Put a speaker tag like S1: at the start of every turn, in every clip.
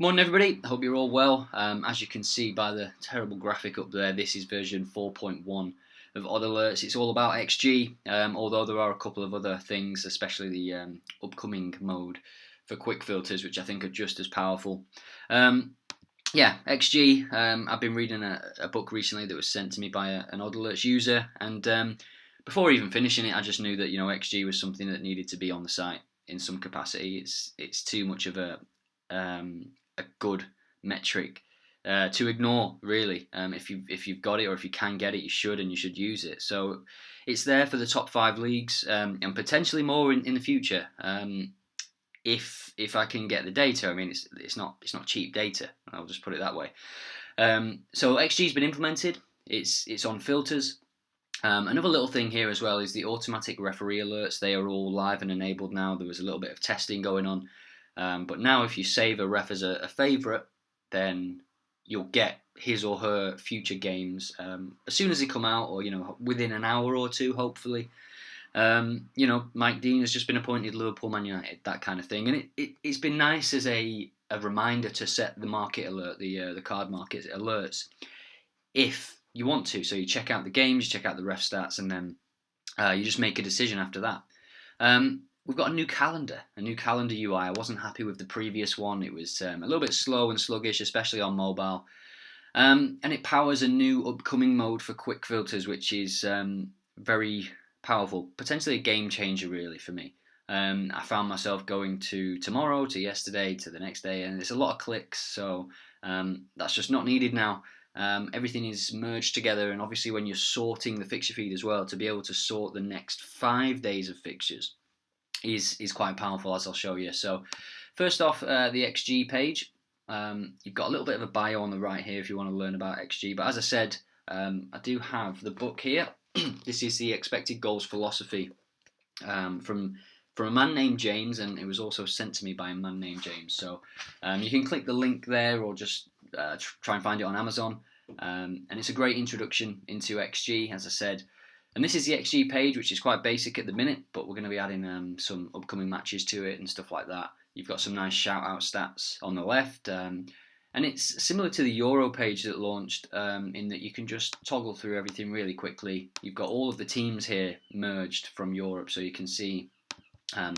S1: Morning, everybody. Hope you're all well. As you can see by the terrible graphic up there, this is version 4.1 of OddAlerts. It's all about XG, although there are a couple of other things, especially the upcoming mode for quick filters, which I think are just as powerful. Yeah, XG. I've been reading a book recently that was sent to me by an OddAlerts user, and before even finishing it, I just knew that XG was something that needed to be on the site in some capacity. It's too much of a good metric to ignore, really. If you've got it, or if you can get it, you should, and you should use it. So it's there for the top 5 leagues, and potentially more in the future. If I can get the data. I mean, it's not cheap data. I'll just put it that way. So XG's been implemented. It's on filters. Another little thing here as well is the automatic referee alerts. They are all live and enabled now. There was a little bit of testing going on. But now if you save a ref as a favourite, then you'll get his or her future games as soon as they come out, or within an hour or two, hopefully. Mike Dean has just been appointed Liverpool Man United, that kind of thing, and it's been nice as a reminder to set the market alert, the card market alerts, if you want to. So you check out the games, you check out the ref stats, and then you just make a decision after that. We've got a new calendar UI. I wasn't happy with the previous one. It was a little bit slow and sluggish, especially on mobile. And it powers a new upcoming mode for quick filters, which is very powerful, potentially a game changer, really, for me. I found myself going to tomorrow, to yesterday, to the next day, and it's a lot of clicks, so that's just not needed now. Everything is merged together, and obviously when you're sorting the fixture feed as well, to be able to sort the next 5 days of fixtures is quite powerful, as I'll show you. So first off, the XG page. You've got a little bit of a bio on the right here if you want to learn about XG, but as I said, I do have the book here. This is the expected goals philosophy from a man named James, and it was also sent to me by a man named James. So you can click the link there, or just try and find it on Amazon. And it's a great introduction into XG, as I said. And this is the XG page, which is quite basic at the minute, but we're going to be adding some upcoming matches to it and stuff like that. You've got some nice shout-out stats on the left, and it's similar to the Euro page that launched, in that you can just toggle through everything really quickly. You've got all of the teams here merged from Europe, so you can see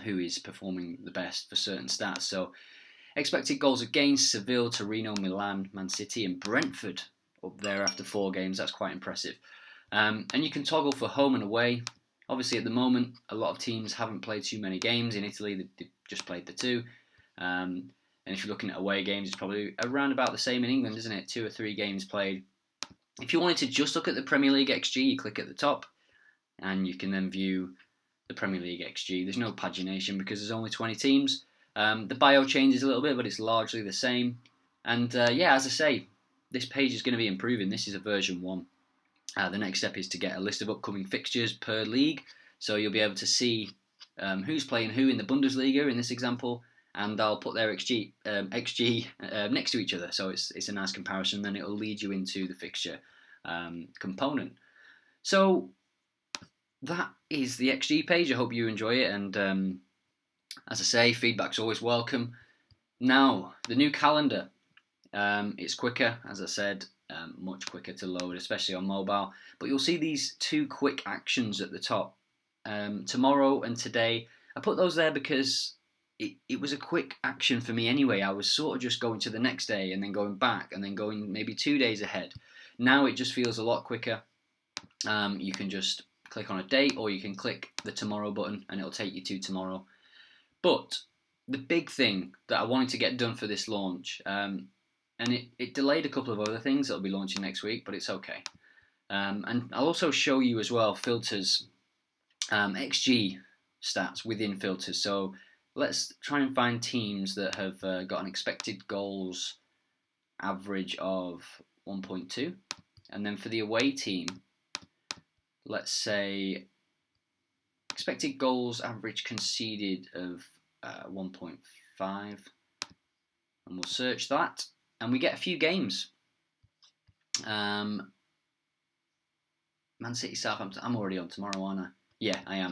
S1: who is performing the best for certain stats. So expected goals against: Seville, Torino, Milan, Man City, and Brentford up there after 4 games. That's quite impressive. And you can toggle for home and away. Obviously, at the moment, a lot of teams haven't played too many games. In Italy, they've just played the 2. And if you're looking at away games, it's probably around about the same in England, isn't it? 2 or 3 games played. If you wanted to just look at the Premier League XG, you click at the top, and you can then view the Premier League XG. There's no pagination because there's only 20 teams. The bio changes a little bit, but it's largely the same. And yeah, as I say, this page is going to be improving. This is a version 1. The next step is to get a list of upcoming fixtures per league, so you'll be able to see who's playing who in the Bundesliga in this example, and I'll put their XG next to each other, so it's a nice comparison. Then it'll lead you into the fixture component. So that is the XG page. I hope you enjoy it, and as I say, feedback's always welcome. Now, the new calendar. It's quicker, as I said. Much quicker to load, especially on mobile. But you'll see these 2 quick actions at the top. Tomorrow and today. I put those there because it was a quick action for me anyway. I was sort of just going to the next day and then going back and then going maybe 2 days ahead. Now it just feels a lot quicker. You can just click on a date, or you can click the tomorrow button and it'll take you to tomorrow. But the big thing that I wanted to get done for this launch, and it delayed a couple of other things that'll be launching next week, but it's okay. And I'll also show you as well filters, XG stats within filters. So let's try and find teams that have got an expected goals average of 1.2. And then for the away team, let's say expected goals average conceded of 1.5. And we'll search that. And we get a few games. Man City, Southampton. I'm already on tomorrow, aren't I? Yeah, I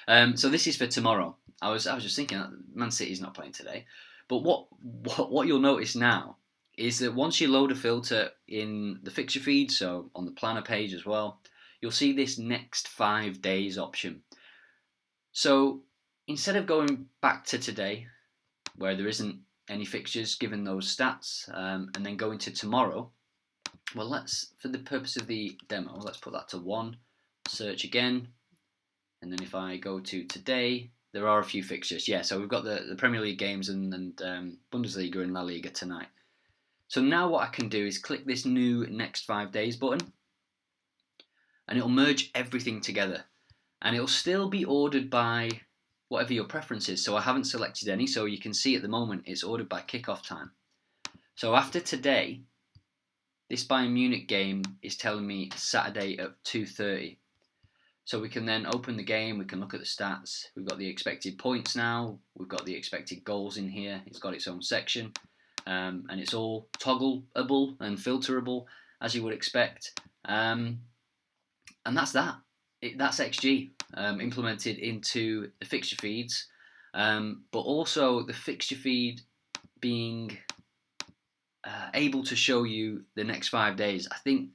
S1: am. So this is for tomorrow. I was just thinking that Man City's not playing today, But what you'll notice now is that once you load a filter in the fixture feed, so on the planner page as well, you'll see this next 5 days option. So instead of going back to today, where there isn't any fixtures given those stats, and then going to tomorrow, well, let's, for the purpose of the demo, let's put that to 1, search again, and then if I go to today, there are a few fixtures. Yeah, so we've got the Premier League games and Bundesliga and La Liga tonight. So now what I can do is click this new next 5 days button, and it'll merge everything together. And it'll still be ordered by whatever your preference is. So I haven't selected any, so you can see at the moment it's ordered by kickoff time. So after today, this Bayern Munich game is telling me Saturday at 2:30. So we can then open the game, we can look at the stats. We've got the expected points now, we've got the expected goals in here. It's got its own section, and it's all toggleable and filterable as you would expect. And that's that. That's XG implemented into the fixture feeds, but also the fixture feed being able to show you the next 5 days. I think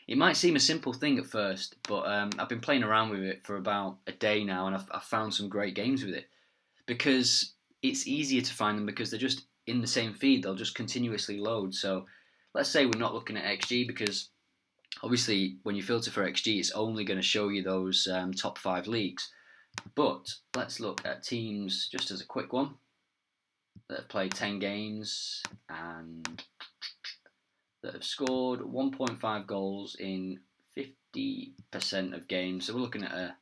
S1: it might seem a simple thing at first, but I've been playing around with it for about a day now, and I've found some great games with it because it's easier to find them because they're just in the same feed. They'll just continuously load. So let's say we're not looking at XG because obviously when you filter for XG, it's only going to show you those top 5 leagues. But let's look at teams just as a quick one that have played 10 games and that have scored 1.5 goals in 50% of games. So we're looking at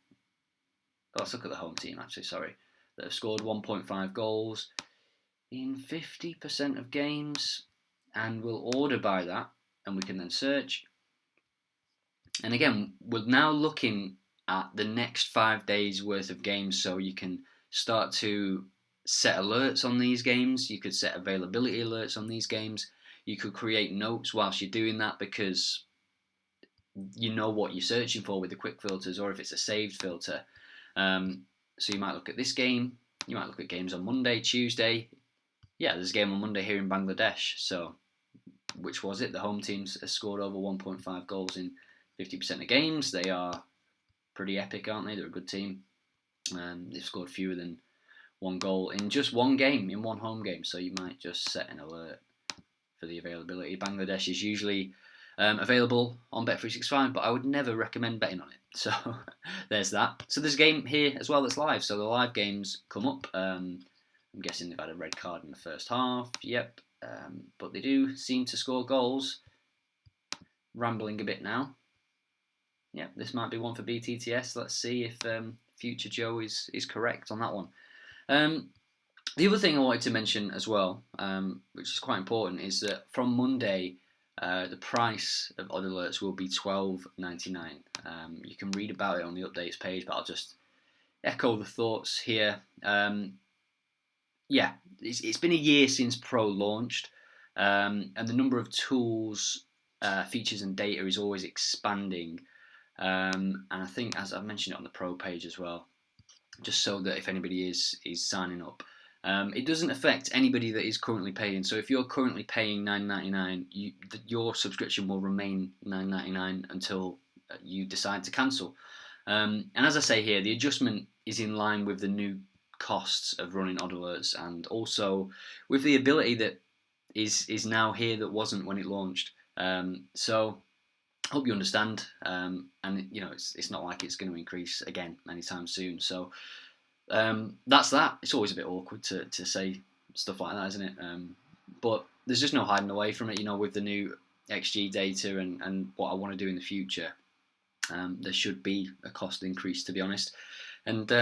S1: let's look at the home team actually, sorry. That have scored 1.5 goals in 50% of games, and we'll order by that, and we can then search. And again, we're now looking at the next 5 days worth of games, so you can start to set alerts on these games. You could set availability alerts on these games. You could create notes whilst you're doing that because you know what you're searching for with the quick filters, or if it's a saved filter. So you might look at this game, you might look at games on Monday, Tuesday. Yeah, there's a game on Monday here in Bangladesh. So which was it? The home teams has scored over 1.5 goals in 50% of games. They are pretty epic, aren't they? They're a good team. They've scored fewer than 1 goal in just one game, in one home game. So you might just set an alert for the availability. Bangladesh is usually available on Bet365, but I would never recommend betting on it. So there's that. So there's a game here as well that's live. So the live games come up. I'm guessing they've had a red card in the first half. Yep. But they do seem to score goals. Rambling a bit now. Yeah, this might be one for BTTS. Let's see if Future Joe is correct on that one. The other thing I wanted to mention as well, which is quite important, is that from Monday, the price of OddAlerts will be $12.99. You can read about it on the updates page, but I'll just echo the thoughts here. Yeah, it's been a year since Pro launched, and the number of tools, features and data is always expanding. And I think, as I've mentioned it on the Pro page as well, just so that if anybody is signing up, it doesn't affect anybody that is currently paying. So if you're currently paying $9.99, your subscription will remain $9.99 until you decide to cancel. And as I say here, the adjustment is in line with the new costs of running OddAlerts, and also with the ability that is now here that wasn't when it launched. So I hope you understand, and you know it's not like it's going to increase again anytime soon. So that's that. It's always a bit awkward to say stuff like that, isn't it? But there's just no hiding away from it. You know, with the new XG data and what I want to do in the future, there should be a cost increase, to be honest. And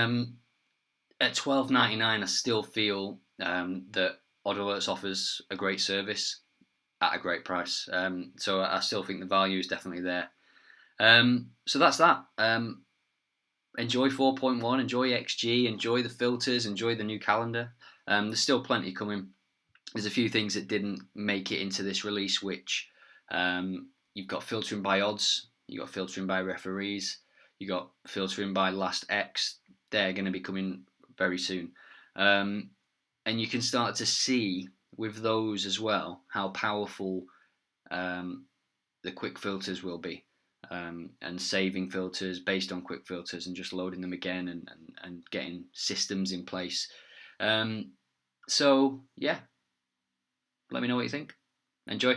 S1: at $12.99, I still feel that OddAlerts offers a great service at a great price. So I still think the value is definitely there. So that's that. Enjoy 4.1, enjoy XG, enjoy the filters, enjoy the new calendar. There's still plenty coming. There's a few things that didn't make it into this release, which you've got filtering by odds, you've got filtering by referees, you've got filtering by last X. They're going to be coming very soon. And and you can start to see with those as well how powerful the quick filters will be, and saving filters based on quick filters and just loading them again, and getting systems in place. So yeah, let me know what you think. Enjoy.